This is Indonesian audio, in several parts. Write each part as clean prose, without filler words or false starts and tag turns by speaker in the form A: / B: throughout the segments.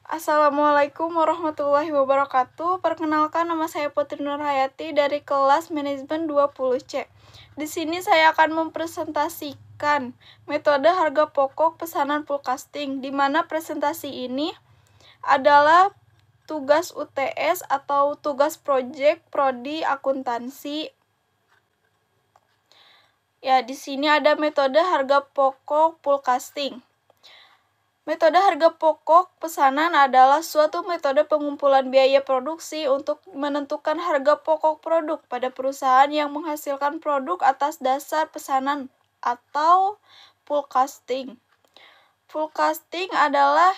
A: Assalamualaikum warahmatullahi wabarakatuh. Perkenalkan, nama saya Putri Nurhayati dari kelas Manajemen 20C. Di sini saya akan mempresentasikan metode harga pokok pesanan pulkasting, di mana presentasi ini adalah tugas UTS atau tugas proyek prodi akuntansi. Ya, di sini ada metode harga pokok pulkasting. Metode harga pokok pesanan adalah suatu metode pengumpulan biaya produksi untuk menentukan harga pokok produk pada perusahaan yang menghasilkan produk atas dasar pesanan atau pulkasting. Pulkasting adalah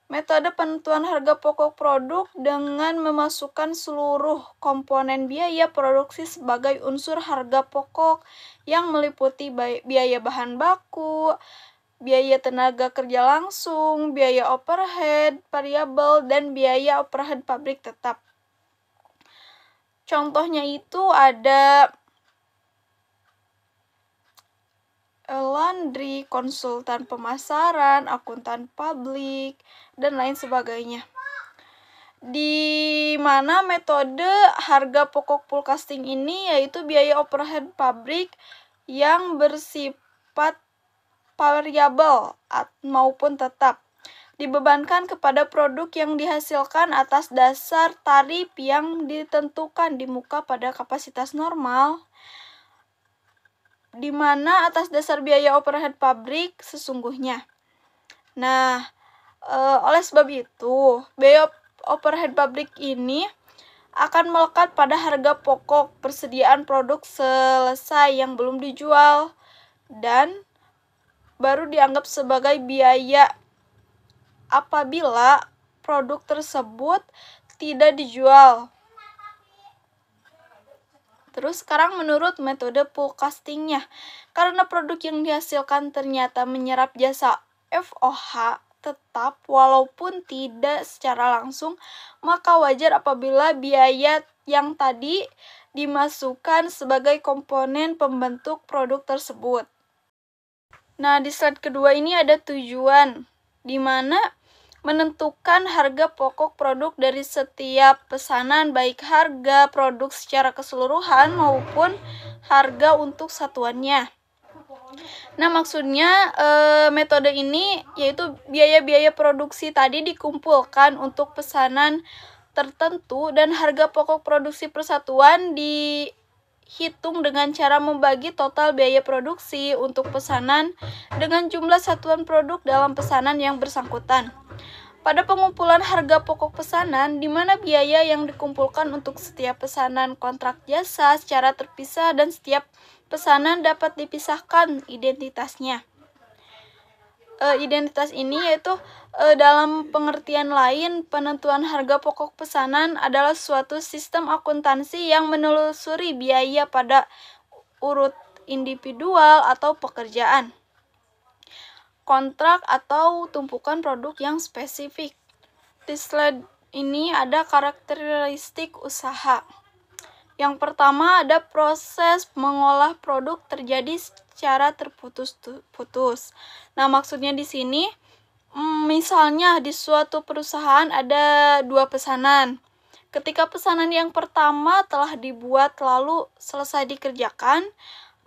A: metode penentuan harga pokok produk dengan memasukkan seluruh komponen biaya produksi sebagai unsur harga pokok yang meliputi biaya bahan baku, biaya tenaga kerja langsung, biaya overhead variabel, dan biaya overhead pabrik tetap. Contohnya itu ada laundry, konsultan pemasaran, akuntan publik, dan lain sebagainya. Di mana metode harga pokok pulkasting ini yaitu biaya overhead pabrik yang bersifat variabel maupun tetap dibebankan kepada produk yang dihasilkan atas dasar tarif yang ditentukan di muka pada kapasitas normal, di mana atas dasar biaya overhead pabrik sesungguhnya. Nah, oleh sebab itu, biaya overhead pabrik ini akan melekat pada harga pokok persediaan produk selesai yang belum dijual dan baru dianggap sebagai biaya apabila produk tersebut tidak dijual. Terus sekarang menurut metode pulkastingnya, karena produk yang dihasilkan ternyata menyerap jasa FOH tetap walaupun tidak secara langsung, maka wajar apabila biaya yang tadi dimasukkan sebagai komponen pembentuk produk tersebut. Nah, di slide kedua ini ada tujuan, di mana menentukan harga pokok produk dari setiap pesanan, baik harga produk secara keseluruhan maupun harga untuk satuannya. Nah, maksudnya metode ini yaitu biaya-biaya produksi tadi dikumpulkan untuk pesanan tertentu dan harga pokok produksi persatuan dihitung dengan cara membagi total biaya produksi untuk pesanan dengan jumlah satuan produk dalam pesanan yang bersangkutan. Pada pengumpulan harga pokok pesanan, di mana biaya yang dikumpulkan untuk setiap pesanan kontrak jasa secara terpisah dan setiap pesanan dapat dipisahkan identitasnya. Identitas ini yaitu dalam pengertian lain, penentuan harga pokok pesanan adalah suatu sistem akuntansi yang menelusuri biaya pada urut individual atau pekerjaan, kontrak atau tumpukan produk yang spesifik. Di slide ini ada karakteristik usaha. Yang pertama ada proses mengolah produk terjadi secara terputus-putus. Nah, maksudnya di sini misalnya di suatu perusahaan ada 2 pesanan. Ketika pesanan yang pertama telah dibuat lalu selesai dikerjakan,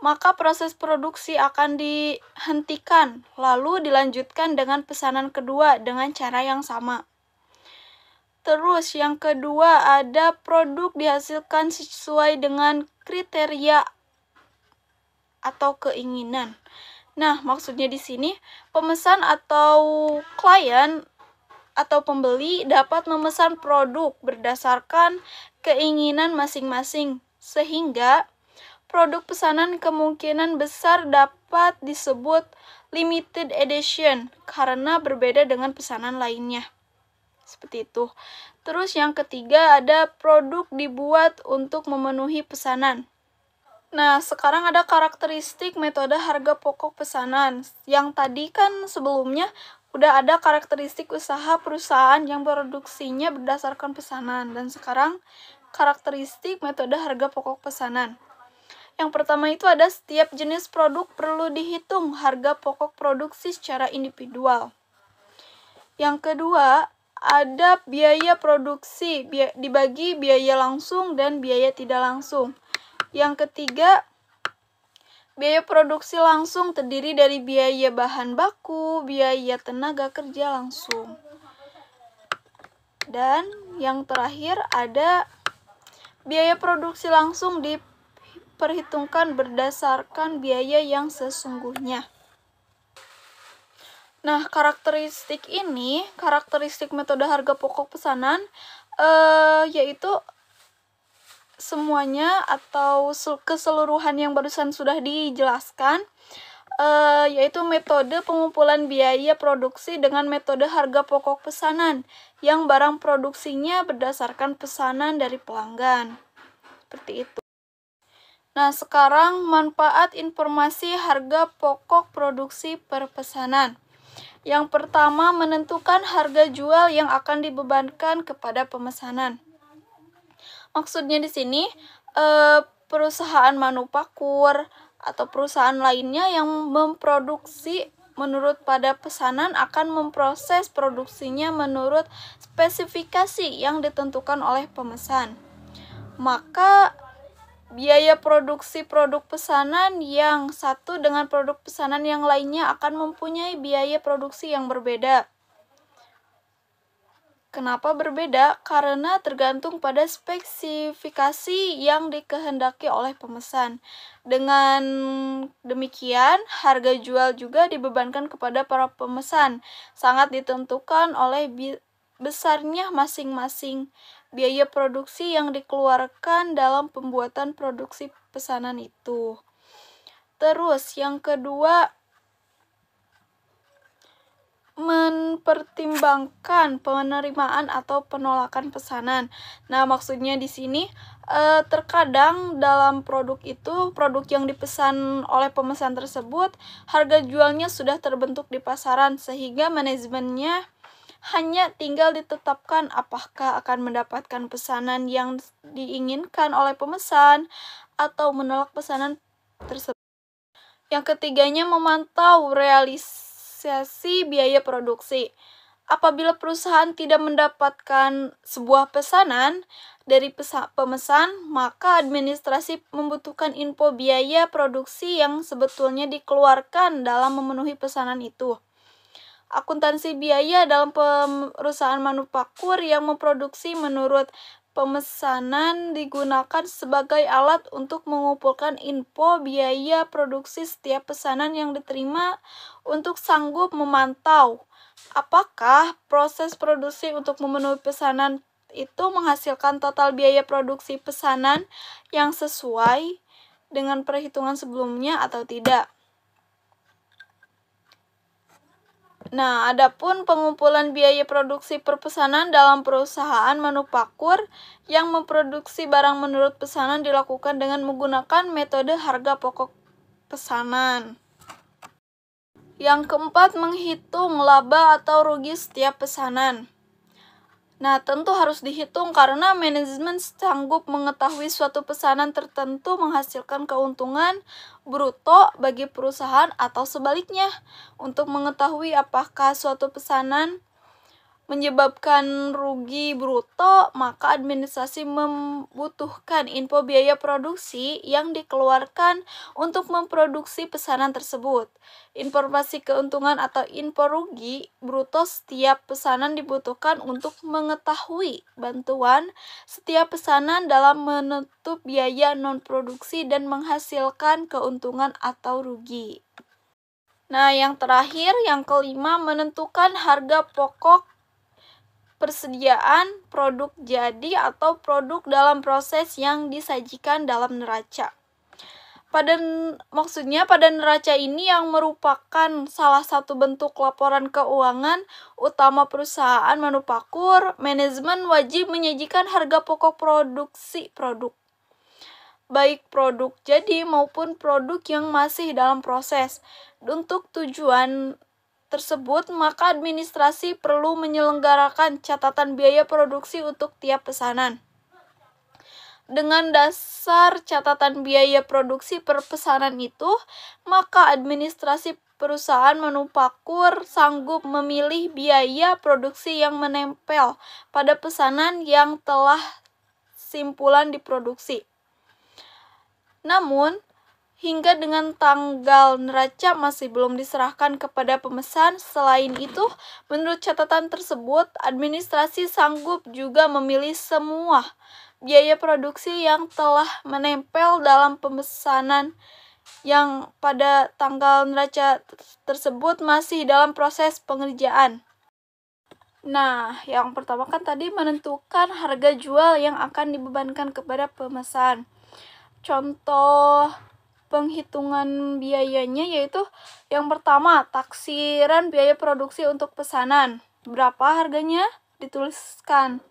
A: maka proses produksi akan dihentikan, lalu dilanjutkan dengan pesanan kedua dengan cara yang sama. Terus yang kedua ada produk dihasilkan sesuai dengan kriteria atau keinginan. Nah, maksudnya di sini pemesan atau klien atau pembeli dapat memesan produk berdasarkan keinginan masing-masing, sehingga produk pesanan kemungkinan besar dapat disebut limited edition karena berbeda dengan pesanan lainnya. Seperti itu. Terus yang ketiga ada produk dibuat untuk memenuhi pesanan. Nah, sekarang ada karakteristik metode harga pokok pesanan. Yang tadi kan sebelumnya udah ada karakteristik usaha perusahaan yang produksinya berdasarkan pesanan. Dan sekarang karakteristik metode harga pokok pesanan. Yang pertama itu ada setiap jenis produk perlu dihitung harga pokok produksi secara individual. Yang kedua ada biaya produksi, dibagi biaya langsung dan biaya tidak langsung. Yang ketiga, biaya produksi langsung terdiri dari biaya bahan baku, biaya tenaga kerja langsung. Dan yang terakhir ada biaya produksi langsung diperhitungkan berdasarkan biaya yang sesungguhnya. Nah, karakteristik metode harga pokok pesanan, yaitu semuanya atau keseluruhan yang barusan sudah dijelaskan, yaitu metode pengumpulan biaya produksi dengan metode harga pokok pesanan yang barang produksinya berdasarkan pesanan dari pelanggan. Seperti itu. Nah, sekarang manfaat informasi harga pokok produksi per pesanan. Yang pertama, menentukan harga jual yang akan dibebankan kepada pemesanan. Maksudnya di sini perusahaan manufaktur atau perusahaan lainnya yang memproduksi menurut pada pesanan akan memproses produksinya menurut spesifikasi yang ditentukan oleh pemesan. Maka biaya produksi produk pesanan yang satu dengan produk pesanan yang lainnya akan mempunyai biaya produksi yang berbeda. Kenapa berbeda? Karena tergantung pada spesifikasi yang dikehendaki oleh pemesan. Dengan demikian, harga jual juga dibebankan kepada para pemesan. Sangat ditentukan oleh besarnya masing-masing biaya produksi yang dikeluarkan dalam pembuatan produksi pesanan itu. Terus yang kedua, mempertimbangkan penerimaan atau penolakan pesanan. Nah, maksudnya di sini terkadang dalam produk yang dipesan oleh pemesan tersebut, harga jualnya sudah terbentuk di pasaran sehingga manajemennya hanya tinggal ditetapkan apakah akan mendapatkan pesanan yang diinginkan oleh pemesan atau menolak pesanan tersebut. Yang ketiganya, memantau realisasi biaya produksi. Apabila perusahaan tidak mendapatkan sebuah pesanan dari pemesan, maka administrasi membutuhkan info biaya produksi yang sebetulnya dikeluarkan dalam memenuhi pesanan itu. Akuntansi biaya dalam perusahaan manufaktur yang memproduksi menurut pemesanan digunakan sebagai alat untuk mengumpulkan info biaya produksi setiap pesanan yang diterima untuk sanggup memantau apakah proses produksi untuk memenuhi pesanan itu menghasilkan total biaya produksi pesanan yang sesuai dengan perhitungan sebelumnya atau tidak. Nah, adapun pengumpulan biaya produksi per pesanan dalam perusahaan manufaktur yang memproduksi barang menurut pesanan dilakukan dengan menggunakan metode harga pokok pesanan. Yang keempat, menghitung laba atau rugi setiap pesanan. Nah, tentu harus dihitung karena manajemen sanggup mengetahui suatu pesanan tertentu menghasilkan keuntungan bruto bagi perusahaan atau sebaliknya. Untuk mengetahui apakah suatu pesanan menyebabkan rugi bruto, maka administrasi membutuhkan info biaya produksi yang dikeluarkan untuk memproduksi pesanan tersebut. Informasi keuntungan atau info rugi bruto setiap pesanan dibutuhkan untuk mengetahui bantuan setiap pesanan dalam menutup biaya non-produksi dan menghasilkan keuntungan atau rugi. Nah, yang terakhir, yang kelima, menentukan harga pokok persediaan produk jadi atau produk dalam proses yang disajikan dalam neraca. Pada neraca ini yang merupakan salah satu bentuk laporan keuangan utama perusahaan manufaktur, manajemen wajib menyajikan harga pokok produksi produk, baik produk jadi maupun produk yang masih dalam proses. Untuk tujuan tersebut, maka administrasi perlu menyelenggarakan catatan biaya produksi untuk tiap pesanan. Dengan dasar catatan biaya produksi per pesanan itu, maka administrasi perusahaan manufaktur sanggup memilih biaya produksi yang menempel pada pesanan yang telah simpulan diproduksi. Namun, hingga dengan tanggal neraca masih belum diserahkan kepada pemesan. Selain itu, menurut catatan tersebut, administrasi sanggup juga memilih semua biaya produksi yang telah menempel dalam pemesanan yang pada tanggal neraca tersebut masih dalam proses pengerjaan. Nah, yang pertama kan tadi menentukan harga jual yang akan dibebankan kepada pemesan. Contoh penghitungan biayanya yaitu yang pertama, taksiran biaya produksi untuk pesanan. Berapa harganya? Dituliskan.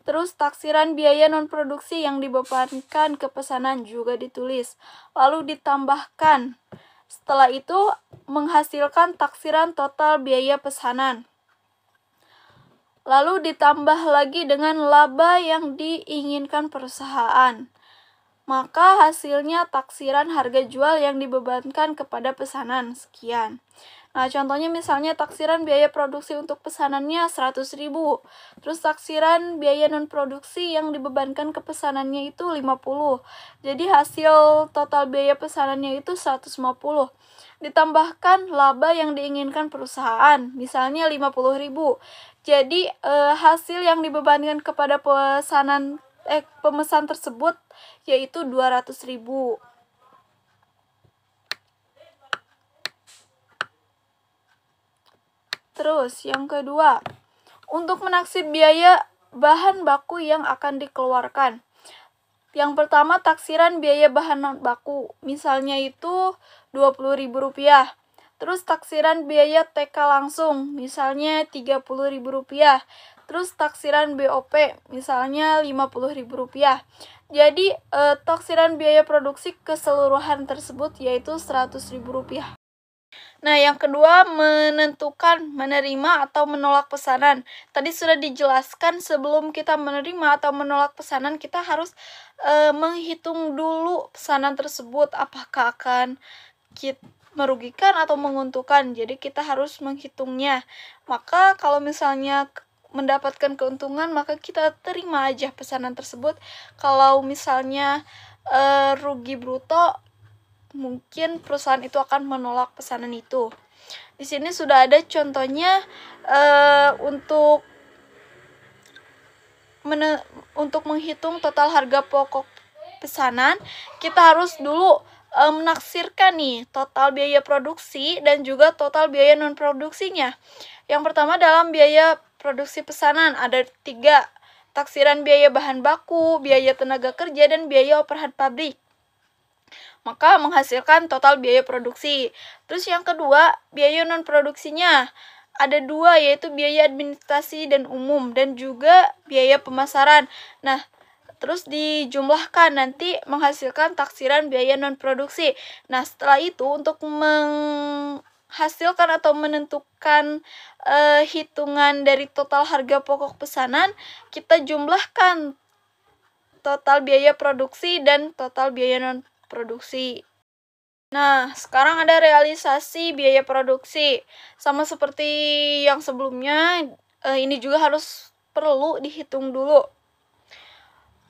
A: Terus taksiran biaya non-produksi yang dibebankan ke pesanan juga ditulis. Lalu ditambahkan. Setelah itu menghasilkan taksiran total biaya pesanan. Lalu ditambah lagi dengan laba yang diinginkan perusahaan. Maka hasilnya taksiran harga jual yang dibebankan kepada pesanan. Sekian. Nah, contohnya misalnya taksiran biaya produksi untuk pesanannya 100.000. Terus taksiran biaya non-produksi yang dibebankan ke pesanannya itu 50. Jadi hasil total biaya pesanannya itu 150. Ditambahkan laba yang diinginkan perusahaan, misalnya 50.000. Jadi hasil yang dibebankan kepada pemesan tersebut yaitu 200.000. Terus yang kedua, untuk menaksir biaya bahan baku yang akan dikeluarkan. Yang pertama, taksiran biaya bahan baku, misalnya itu Rp20.000. Terus taksiran biaya TK langsung, misalnya Rp30.000. Terus taksiran BOP, misalnya Rp50.000. Jadi taksiran biaya produksi keseluruhan tersebut yaitu Rp100.000. Nah, yang kedua, menentukan menerima atau menolak pesanan. Tadi sudah dijelaskan sebelum kita menerima atau menolak pesanan, kita harus menghitung dulu pesanan tersebut apakah akan merugikan atau menguntungkan. Jadi kita harus menghitungnya. Maka kalau misalnya mendapatkan keuntungan, maka kita terima aja pesanan tersebut. Kalau misalnya rugi bruto, mungkin perusahaan itu akan menolak pesanan itu. Di sini sudah ada contohnya untuk menghitung total harga pokok pesanan, kita harus dulu menaksirkan nih total biaya produksi dan juga total biaya non produksinya. Yang pertama, dalam biaya produksi pesanan ada 3, taksiran biaya bahan baku, biaya tenaga kerja, dan biaya overhead pabrik. Maka menghasilkan total biaya produksi. Terus yang kedua, biaya non produksinya ada 2, yaitu biaya administrasi dan umum dan juga biaya pemasaran. Nah, terus dijumlahkan nanti menghasilkan taksiran biaya non produksi. Nah, setelah itu untuk menghasilkan atau menentukan hitungan dari total harga pokok pesanan, kita jumlahkan total biaya produksi dan total biaya non produksi. Nah, sekarang ada realisasi biaya produksi. Sama seperti yang sebelumnya, ini juga harus perlu dihitung dulu.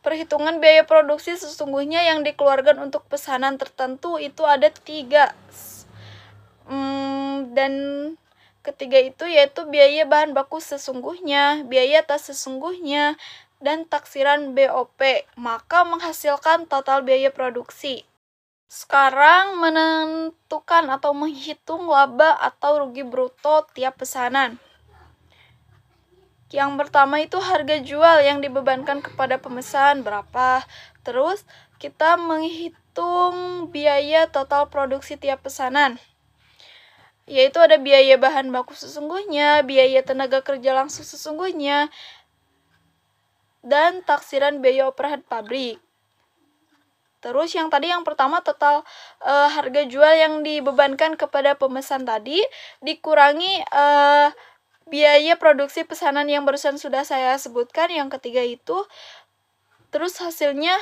A: Perhitungan biaya produksi sesungguhnya yang dikeluarkan untuk pesanan tertentu itu ada 3. Dan ketiga itu yaitu biaya bahan baku sesungguhnya, biaya tas sesungguhnya, dan taksiran BOP. Maka menghasilkan total biaya produksi. Sekarang menentukan atau menghitung laba atau rugi bruto tiap pesanan. Yang pertama itu harga jual yang dibebankan kepada pemesan berapa. Terus kita menghitung biaya total produksi tiap pesanan. Yaitu ada biaya bahan baku sesungguhnya, biaya tenaga kerja langsung sesungguhnya, dan taksiran biaya overhead pabrik. Terus yang tadi yang pertama total harga jual yang dibebankan kepada pemesan tadi dikurangi biaya produksi pesanan yang barusan sudah saya sebutkan, yang ketiga itu. Terus hasilnya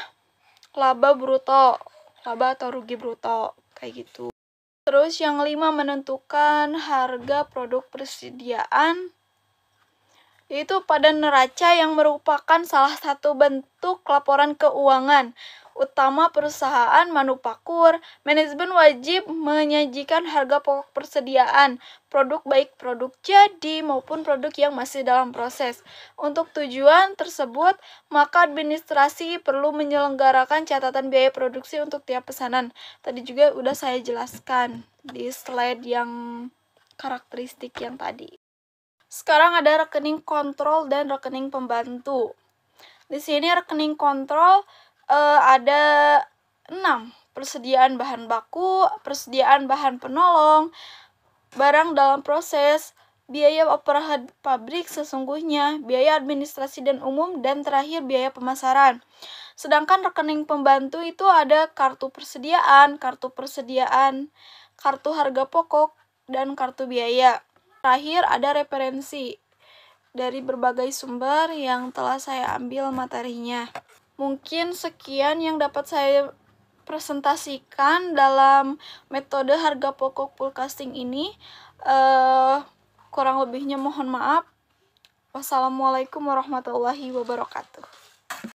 A: laba bruto, laba atau rugi bruto, kayak gitu. Terus yang 5, menentukan harga produk persediaan, yaitu pada neraca yang merupakan salah satu bentuk laporan keuangan utama perusahaan manufaktur. Manajemen wajib menyajikan harga pokok persediaan produk, baik produk jadi maupun produk yang masih dalam proses. Untuk tujuan tersebut, maka administrasi perlu menyelenggarakan catatan biaya produksi untuk tiap pesanan. Tadi juga udah saya jelaskan di slide yang karakteristik yang tadi. Sekarang ada rekening kontrol dan rekening pembantu. Di sini rekening kontrol ada 6. Persediaan bahan baku, persediaan bahan penolong, barang dalam proses, biaya operasional pabrik sesungguhnya, biaya administrasi dan umum, dan terakhir biaya pemasaran. Sedangkan rekening pembantu itu ada kartu persediaan, kartu harga pokok, dan kartu biaya. Terakhir ada referensi dari berbagai sumber yang telah saya ambil materinya. Mungkin sekian yang dapat saya presentasikan dalam metode harga pokok forecasting ini. Kurang lebihnya mohon maaf. Wassalamualaikum warahmatullahi wabarakatuh.